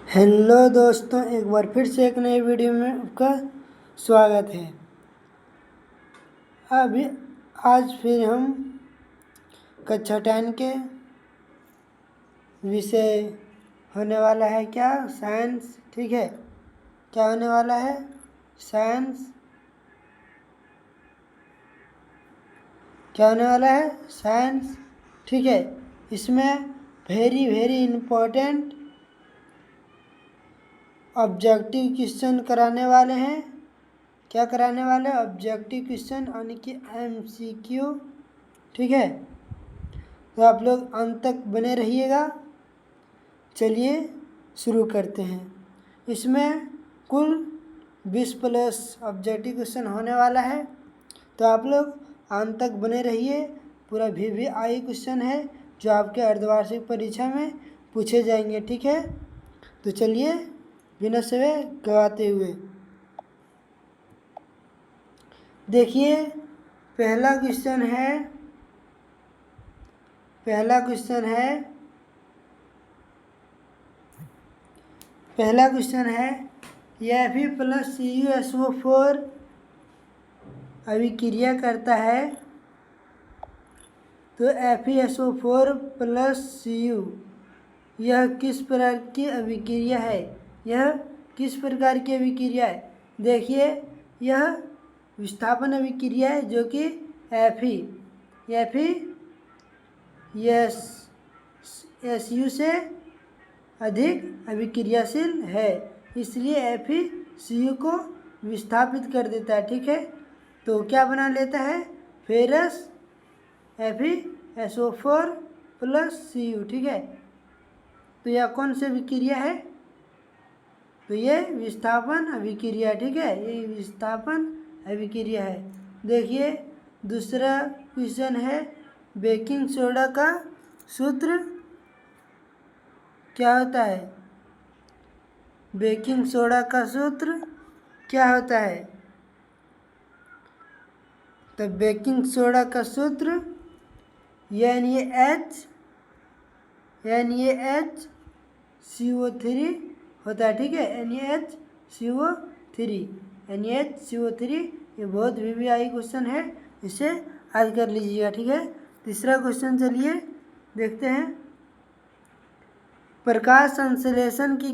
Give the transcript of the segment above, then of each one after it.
Hello दोस्तों, एक बार फिर से एक नई वीडियो में आपका स्वागत है। अभी आज फिर हम कक्षा 10 के विषय होने वाला है क्या, साइंस। ठीक है, क्या होने वाला है? साइंस। क्या होने वाला है? साइंस। ठीक है, इसमें वेरी इम्पोर्टेंट ऑब्जेक्टिव क्वेश्चन कराने वाले हैं। क्या कराने वाले? ऑब्जेक्टिव क्वेश्चन यानी कि MCQ। ठीक है, तो आप लोग अंत तक बने रहिएगा। चलिए शुरू करते हैं। इसमें कुल 20 प्लस ऑब्जेक्टिव क्वेश्चन होने वाला है, तो आप लोग अंत तक बने रहिए। पूरा VVI क्वेश्चन है जो आपके अर्धवार्षिक परीक्षा में पूछे जाएंगे। ठीक है, तो चलिए बिना समय गवाते हुए देखिए, पहला क्वेश्चन है Fe+CuSO4 अभिक्रिया करता है, तो FeSO4 + Cu यह किस प्रकार की अभिक्रिया है? देखिए, यह विस्थापन अभिक्रिया है जो कि FeSU से अधिक अभिक्रियाशील है, इसलिए FeCu को विस्थापित कर देता है। ठीक है, तो क्या बना लेता है? Ferrous FeSO4 + Cu। ठीक है, तो यह कौन सी अभिक्रिया है? तो ये विस्थापन अभिक्रिया। ठीक है, ये विस्थापन अभिक्रिया है। देखिए, दूसरा क्वेश्चन है, बेकिंग सोडा का सूत्र क्या होता है? बेकिंग सोडा का सूत्र क्या होता है? तो बेकिंग सोडा का सूत्र NaHCO3 होता है। ठीक है, NaHCO3 ये बहुत VVI क्वेश्चन है, इसे याद कर लीजिएगा। ठीक है, तीसरा क्वेश्चन चलिए देखते हैं। प्रकाश संश्लेषण की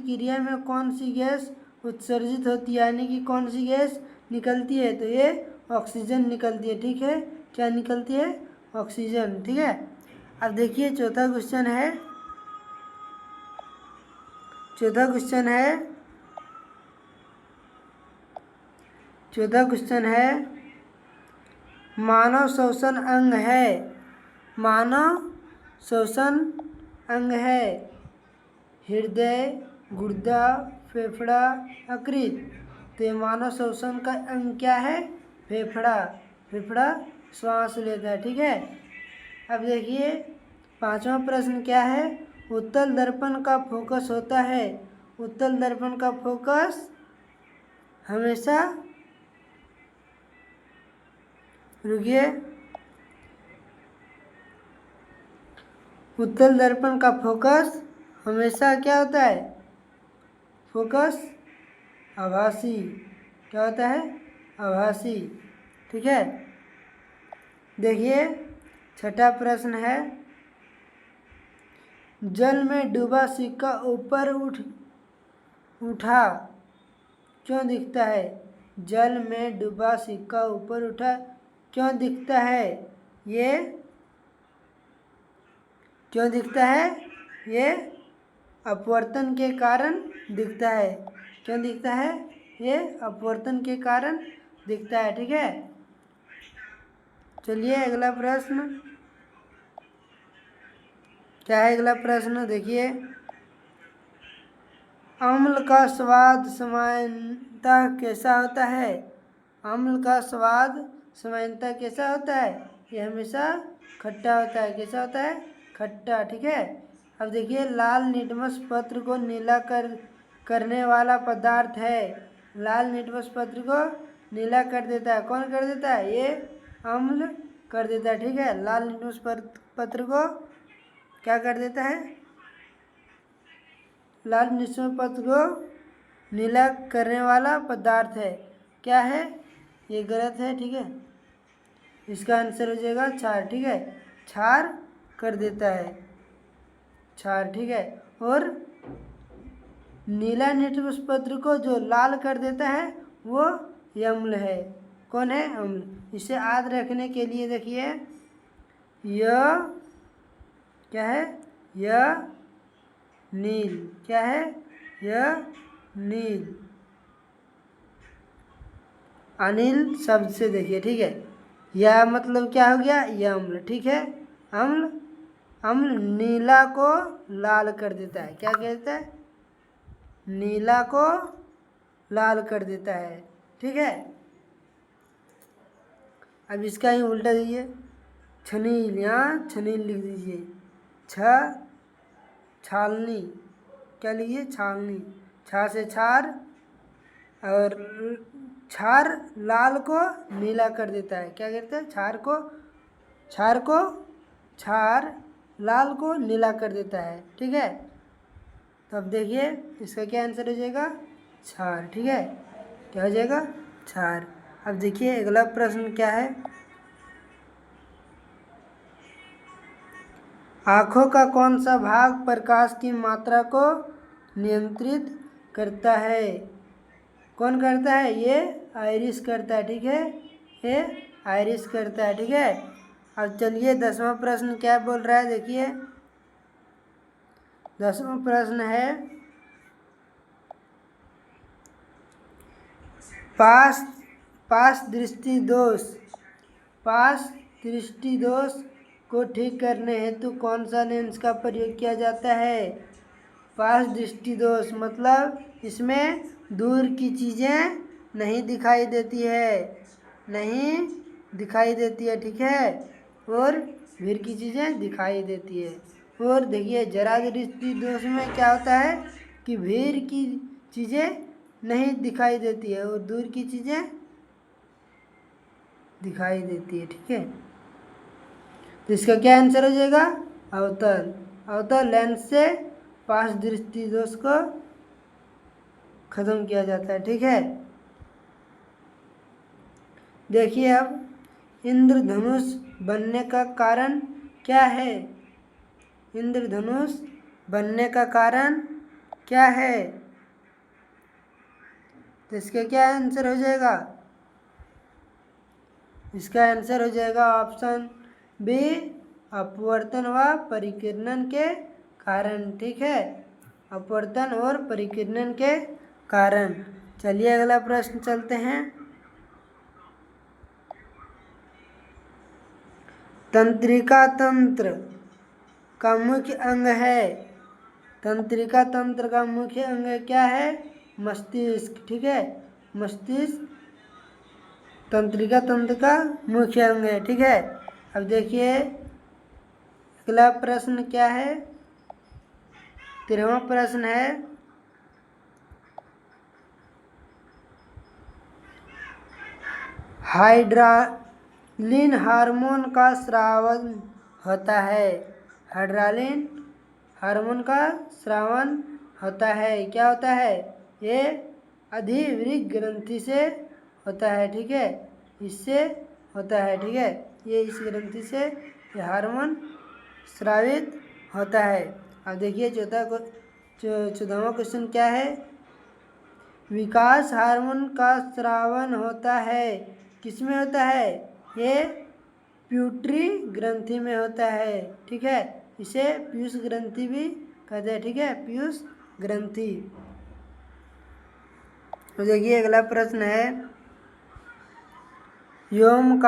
क्रिया में कौन सी गैस उत्सर्जित होती है, यानी कि कौन सी गैस निकलती है? तो ये ऑक्सीजन निकलती है। ठीक है, क्या निकलती है? ऑक्सीजन। ठीक है, अब देखिए चौथा क्वेश्चन है मानव श्वसन अंग है हृदय, गुर्दा, फेफड़ा, यकृत। तो ये मानव श्वसन का अंग क्या है? फेफड़ा श्वास लेता है। ठीक है, अब देखिए पांचवा प्रश्न क्या है? उत्तल दर्पण का फोकस होता है। उत्तल दर्पण का फोकस हमेशा उत्तल दर्पण का फोकस हमेशा क्या होता है? फोकस आभासी। क्या होता है? आभासी। ठीक है, देखिए छठा प्रश्न है, जल में डूबा सिक्का ऊपर उठा क्यों दिखता है? जल में डूबा सिक्का ऊपर उठा क्यों दिखता है? ये क्यों दिखता है? ये अपवर्तन के कारण दिखता है। क्यों दिखता है? ये अपवर्तन के कारण दिखता है। ठीक है, चलिए अगला प्रश्न क्या है? अगला प्रश्न देखिए, अम्ल का स्वाद सामान्यतः कैसा होता है? अम्ल का स्वाद सामान्यतः कैसा होता है? ये हमेशा खट्टा होता है। कैसा होता है? खट्टा। ठीक है, अब देखिए, लाल निटमस पत्र को नीला करने वाला पदार्थ है। लाल निटमस पत्र को नीला कर देता है। कौन कर देता है? ये अम्ल कर देता है। ठीक है, लाल निटमस पत्र को क्या कर देता है, लाल निश्चय पत्र को नीला करने वाला पदार्थ है। क्या है, ये गलत है, ठीक है। इसका आंसर हो जाएगा क्षार, ठीक है। क्षार कर देता है, क्षार, ठीक है। और नीला निश्चय पत्र को जो लाल कर देता है वो अम्ल है। कौन है, अम्ल। इसे याद रखने के लिए देखिए, यह क्या है, यह नील, क्या है, यह नील, अनिल शब्द से देखिए, ठीक है। यह मतलब क्या हो गया, यह अम्ल, ठीक है। अम्ल, अम्ल नीला को लाल कर देता है। क्या कहता है, नीला को लाल कर देता है, ठीक है। अब इसका ही उल्टा दीजिए, छनील, यहाँ छनील लिख दीजिए, छालनी, क्या लिखिए, छालनी, छा से क्षार, और क्षार लाल को नीला कर देता है। क्या कहते हैं, क्षार लाल को नीला कर देता है, ठीक है। तो अब देखिए इसका क्या आंसर हो जाएगा, क्षार, ठीक है। क्या हो जाएगा, क्षार। अब देखिए अगला प्रश्न क्या है, आँखों का कौन सा भाग प्रकाश की मात्रा को नियंत्रित करता है। कौन करता है, ये आइरिस करता है, ठीक है। ये आइरिस करता है, ठीक है। अब चलिए 10वां प्रश्न क्या बोल रहा है, देखिए 10वां प्रश्न है, पास दृष्टि दोष को ठीक करने हेतु कौन सा लेंस का प्रयोग किया जाता है। पास दृष्टि दोष मतलब इसमें दूर की चीज़ें नहीं दिखाई देती है, नहीं दिखाई देती है, ठीक है। और भीड़ की चीज़ें दिखाई देती है। और देखिए जरा दृष्टि दोष में क्या होता है कि भीड़ की चीज़ें नहीं दिखाई देती है और दूर की चीज़ें दिखाई देती है, ठीक है। तो इसका क्या आंसर हो जाएगा, अवतल। अवतल लेंस से पास दृष्टि दोष को खत्म किया जाता है, ठीक है। देखिए अब इंद्रधनुष बनने का कारण क्या है, इंद्रधनुष बनने का कारण क्या है। तो इसका क्या आंसर हो जाएगा, इसका आंसर हो जाएगा ऑप्शन बी, अपवर्तन व परिकिरणन के कारण, ठीक है। अपवर्तन और परिकिरणन के कारण। चलिए अगला प्रश्न चलते हैं, तंत्रिका तंत्र का मुख्य अंग है। तंत्रिका तंत्र का मुख्य अंग क्या है, मस्तिष्क, ठीक है। मस्तिष्क तंत्रिका तंत्र का मुख्य अंग है, ठीक है। अब देखिए अगला प्रश्न क्या है, 13वां प्रश्न है, हाइड्रालिन हार्मोन का स्रावन होता है। हाइड्रालिन हार्मोन का स्रावन होता है, क्या होता है, ये अधिवृक्क ग्रंथि से होता है, ठीक है। इससे होता है, ठीक है। ये इस ग्रंथि से ये हार्मोन स्रावित होता है। अब देखिए 14वां क्वेश्चन क्या है, विकास हार्मोन का स्रावन होता है, किसमें होता है, ये प्यूटरी ग्रंथि में होता है, ठीक है। इसे पीयूष ग्रंथि भी कहते हैं, ठीक है, पीयूष ग्रंथि। तो देखिए अगला प्रश्न है, ओम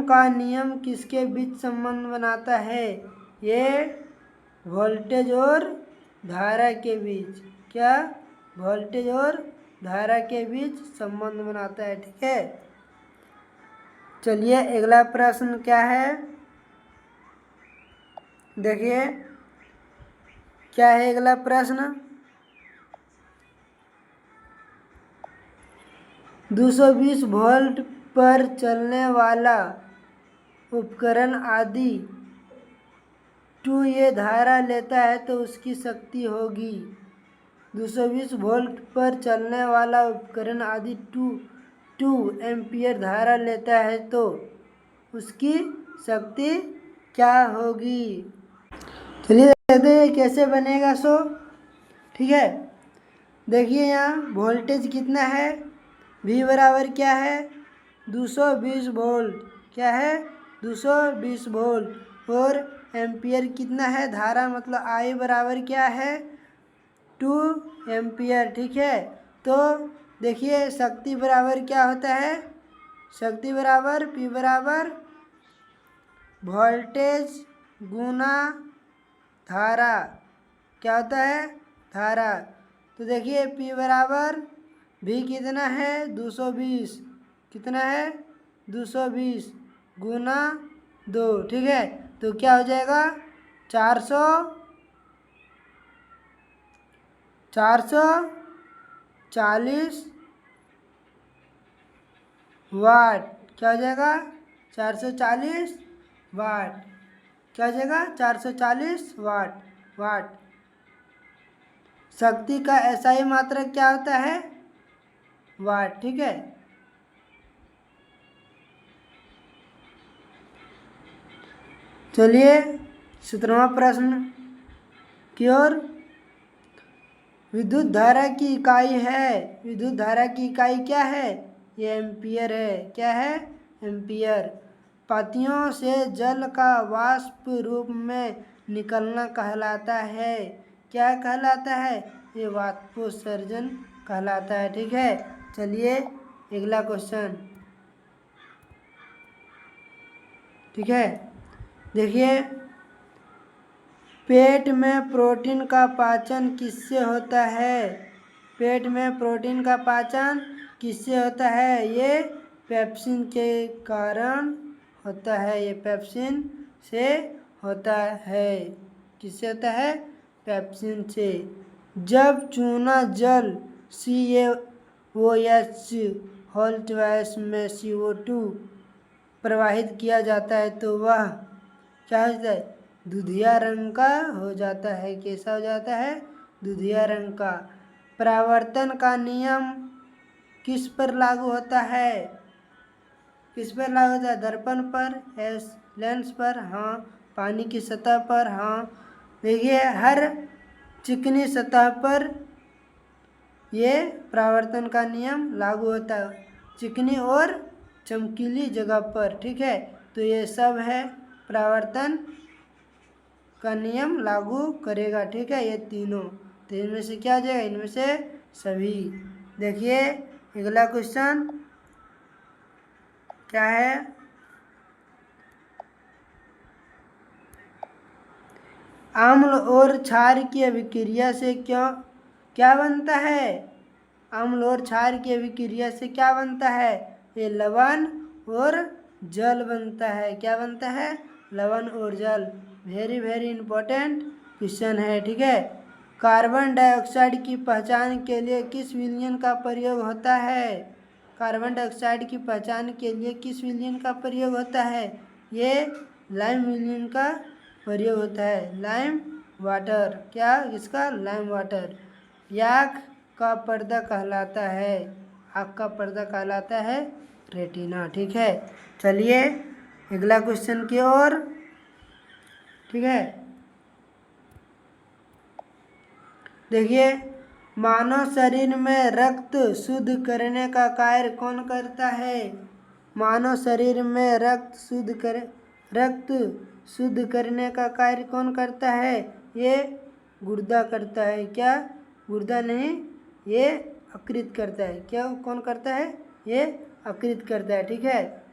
का नियम किसके बीच संबंध बनाता है। ये वोल्टेज और धारा के बीच, क्या, वोल्टेज और धारा के बीच संबंध बनाता है, ठीक है। चलिए अगला प्रश्न क्या है, देखिए क्या है अगला प्रश्न, 220 वोल्ट पर चलने वाला उपकरण आदि 2 ये धारा लेता है तो उसकी शक्ति होगी। 220 वोल्ट पर चलने वाला उपकरण आदि 2 एम्पियर धारा लेता है तो उसकी शक्ति क्या होगी। चलिए देखते हैं कैसे बनेगा। ठीक है, देखिए यहाँ वोल्टेज कितना है, V बराबर क्या है 220 वोल्ट, क्या है 220 वोल्ट, और एम्पियर कितना है धारा, मतलब I बराबर क्या है 2 एम्पियर। ठीक है, तो देखिए शक्ति बराबर क्या होता है, शक्ति बराबर P बराबर वोल्टेज गुना धारा, क्या होता है धारा। तो देखिए P बराबर V कितना है 220, कितना है 220 गुना 2। ठीक है, तो क्या हो जाएगा 440 वाट, क्या हो जाएगा 440 वाट, क्या हो जाएगा 440 वाट। शक्ति का SI मात्रक क्या होता है वाट। ठीक है, चलिए 17वां प्रश्न की ओर। विद्युत धारा की इकाई है, विद्युत धारा की इकाई क्या है, ये एम्पियर है, क्या है एम्पियर। पातियों से जल का वाष्प रूप में निकलना कहलाता है, क्या कहलाता है, ये वाष्पोत्सर्जन कहलाता है। ठीक है, चलिए अगला क्वेश्चन। ठीक है, देखिए पेट में प्रोटीन का पाचन किससे होता है, पेट में प्रोटीन का पाचन किससे होता है, ये पेप्सिन के कारण होता है, ये पेप्सिन से होता है, किससे होता है पेप्सिन से। जब चूना जल CaOH होल्टवाइस में CO2 प्रवाहित किया जाता है तो वह क्या होता है, दूधिया रंग का हो जाता है, कैसा हो जाता है दूधिया रंग का। परावर्तन का नियम किस पर लागू होता है, किस पर लागू होता है, दर्पण पर, लेंस पर, हाँ, पानी की सतह पर, हाँ। देखिए हर चिकनी सतह पर ये परावर्तन का नियम लागू होता है, चिकनी और चमकीली जगह पर। ठीक है, तो ये सब है परावर्तन का नियम लागू करेगा। ठीक है, ये तीनों, तो इनमें से क्या आ जाएगा, इनमें से सभी। देखिए अगला क्वेश्चन क्या है, अम्ल और क्षार की अभिक्रिया से क्या बनता है, अम्ल और क्षार की अभिक्रिया से क्या बनता है, ये लवण और जल बनता है, क्या बनता है लवण और जल। वेरी इंपॉर्टेंट क्वेश्चन है। ठीक है, कार्बन डाइऑक्साइड की पहचान के लिए किस विलयन का प्रयोग होता है, कार्बन डाइऑक्साइड की पहचान के लिए किस विलयन का प्रयोग होता है, ये लाइम विलयन का प्रयोग होता है, लाइम वाटर, क्या इसका लाइम वाटर। आँख का पर्दा कहलाता है, आँख का पर्दा कहलाता है रेटिना। ठीक है, चलिए अगला क्वेश्चन की ओर। ठीक है, देखिए मानव शरीर में रक्त शुद्ध करने का कार्य कौन करता है, मानव शरीर में रक्त शुद्ध करने का कार्य कौन करता है, ये गुर्दा करता है, क्या गुर्दा नहीं, ये यकृत करता है, क्या कौन करता है, ये यकृत करता है। ठीक है,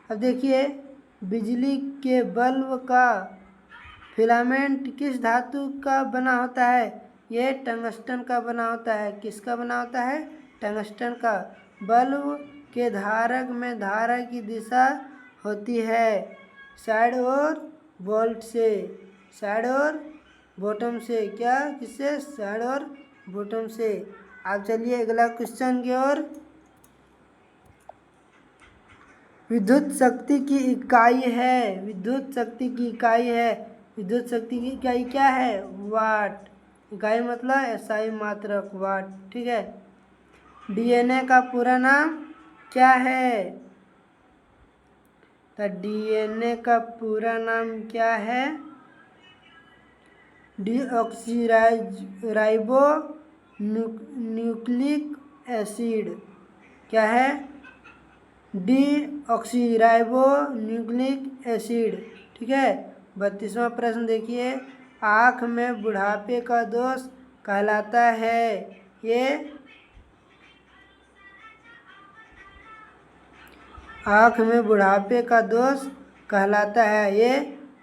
अब देखिए बिजली के बल्ब का फिलामेंट किस धातु का बना होता है, ये टंगस्टन का बना होता है, किसका बना होता है टंगस्टन का। बल्ब के धारक में धारा की दिशा होती है साइड और बोल्ट से, साइड और बॉटम से, क्या किससे, साइड और बॉटम से। आप चलिए अगला क्वेश्चन की ओर। विद्युत शक्ति की इकाई है, विद्युत शक्ति की इकाई है, विद्युत शक्ति की इकाई क्या है? वाट। इकाई मतलब एसआई मात्रक, वाट। ठीक है। डीएनए का पूरा नाम क्या है? तो डीएनए का पूरा नाम क्या है? Deoxyribo nucleic acid. क्या है? Deoxyribo nucleic acid. ठीक है। 32वां प्रश्न देखिए, आँख में बुढ़ापे का दोष कहलाता है। ये आँख में बुढ़ापे का दोष कहलाता है, ये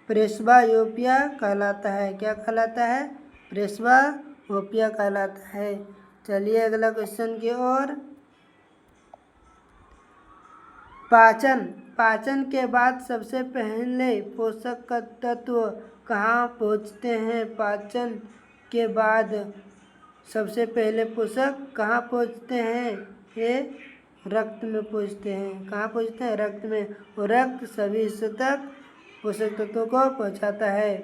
प्रेस्बायोपिया कहलाता है। क्या कहलाता है? प्रेस्बायोपिया कहलाता है। चलिए अगला क्वेश्चन की ओर। पाचन के बाद सबसे पहले पोषक तत्व कहाँ पहुँचते हैं? पाचन के बाद सबसे पहले पोषक कहाँ पहुँचते हैं? ये रक्त में पहुँचते हैं। कहाँ पहुँचते हैं? रक्त में। और रक्त सभी हिस्सों तक पोषक तत्वों को पहुँचाता है।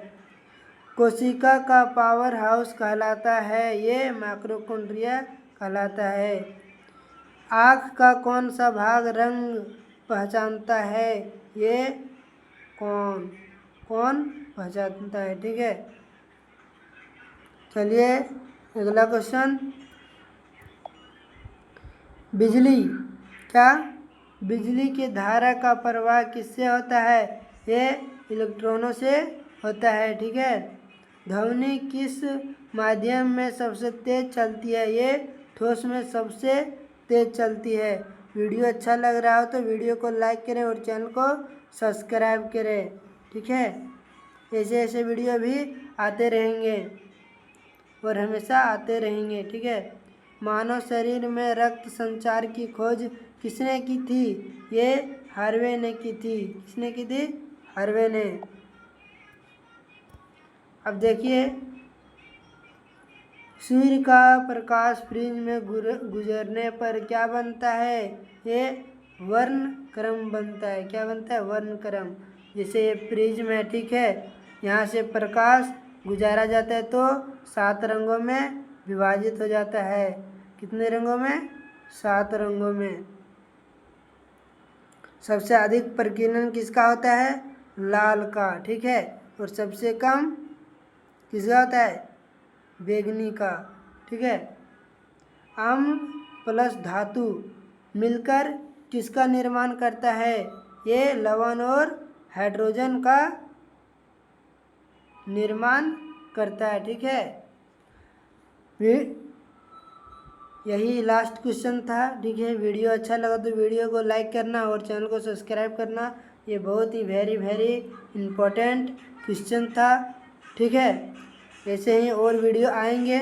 कोशिका का पावर हाउस कहलाता है, ये माइटोकॉन्ड्रिया कहलाता है। आँख का कौन सा भाग रंग पहचानता है? ये कौन पहचानता है? ठीक है। चलिए अगला क्वेश्चन। बिजली, क्या बिजली की धारा का प्रवाह किससे होता है? ये इलेक्ट्रॉनों से होता है। ठीक है। ध्वनि किस माध्यम में सबसे तेज चलती है? ये ठोस में सबसे तेज चलती है। वीडियो अच्छा लग रहा हो तो वीडियो को लाइक करें और चैनल को सब्सक्राइब करें। ठीक है। ऐसे ऐसे वीडियो भी आते रहेंगे और हमेशा आते रहेंगे। ठीक है। मानव शरीर में रक्त संचार की खोज किसने की थी? ये हार्वे ने की थी। किसने की थी? हार्वे ने। अब देखिए, सूर्य का प्रकाश फ्रिज में गुजरने पर क्या बनता है? ये वर्णक्रम बनता है। क्या बनता है? वर्णक्रम। जैसे ये प्रिज्म है, ठीक है, यहाँ से प्रकाश गुजारा जाता है तो 7 रंगों में विभाजित हो जाता है। कितने रंगों में? 7 रंगों में। सबसे अधिक प्रकीर्णन किसका होता है? लाल का। ठीक है। और सबसे कम किसका होता है? बैंगनी का। ठीक है। अम्ल प्लस धातु मिलकर किसका निर्माण करता है? ये लवण और हाइड्रोजन का निर्माण करता है। ठीक है। यही लास्ट क्वेश्चन था। ठीक है। वीडियो अच्छा लगा तो वीडियो को लाइक करना और चैनल को सब्सक्राइब करना। ये बहुत ही वेरी इम्पोर्टेंट क्वेश्चन था। ठीक है। ऐसे ही और वीडियो आएंगे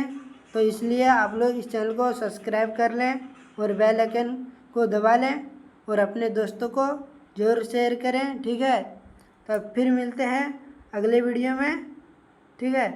तो इसलिए आप लोग इस चैनल को सब्सक्राइब कर लें और बेल आइकन को दबा लें और अपने दोस्तों को ज़रूर शेयर करें। ठीक है। तब फिर मिलते हैं अगले वीडियो में। ठीक है।